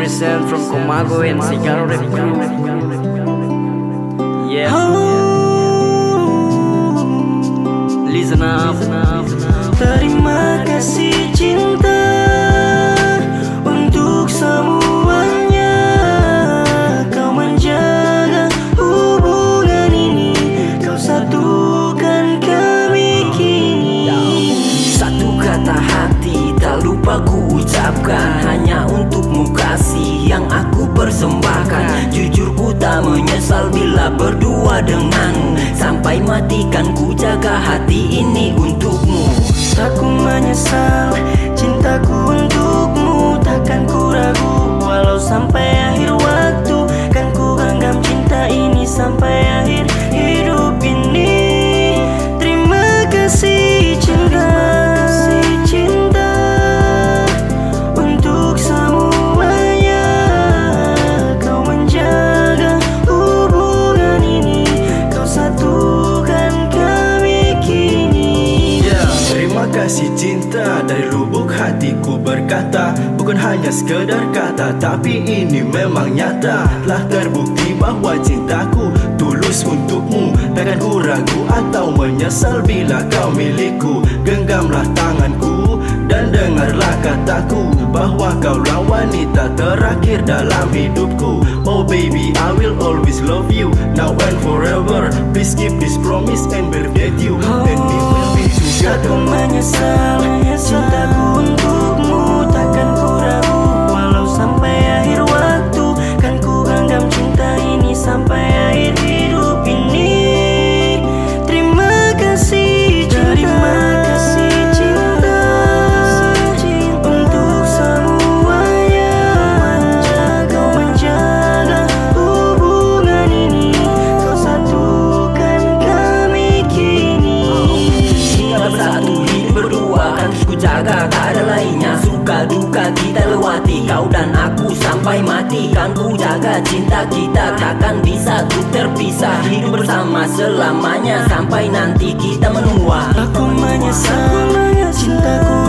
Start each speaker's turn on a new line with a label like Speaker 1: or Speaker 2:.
Speaker 1: represent from Komago and Sigaro Rap Crew. Yeah. Listen up.
Speaker 2: Terima kasih cinta untuk semuanya. Kau menjaga hubungan ini, kau satukan kami kini.
Speaker 3: Satu kata hati tak lupa ku ucapkan, hanya untukmu kasih yang aku persembahkan. Jujur ku tak menyesal bila berdua denganmu, sampai mati kan ku jaga hati ini untukmu.
Speaker 2: Tak ku menyesal cintaku untukmu, takkan ku ragu walau sampai akhir waktu. Kan ku genggam cinta ini sampai akhir hidup ini. Terima kasih cinta, cinta untuk semuanya. Kau menjaga hubungan ini, kau satukan kami kini.
Speaker 4: Terima kasih cinta, dari lubuk hatiku berkata, bukan hanya sekedar kata, tapi ini memang nyata. Telah terbukti bahwa cintaku tulus untukmu, takkan ku ragu atau menyesal bila kau milikku. Genggamlah tanganku dan dengarlah kataku, bahwa kaulah wanita terakhir dalam hidupku. Oh baby, I will always love you, now and forever. Please keep this promise and be with you, and we will be
Speaker 2: Tak ku
Speaker 4: together.
Speaker 2: menyesal cintaku untukmu, takkan ku ragu walau sampai akhir waktu. Kan ku genggam cinta ini sampai akhir hidup ini. Terima kasih cinta untuk semuanya. Kau menjaga hubungan ini, kau satukan kami kini.
Speaker 3: Kita bersatu hidup berdua, kan terus ku jaga, tak ada lainnya. Suka duka kita lewati, kau dan aku sampai mati. Kan ku jaga cinta kita, takkan bisa ku terpisah. Hidup bersama selamanya, sampai nanti kita menua.
Speaker 2: Aku menyesal cintaku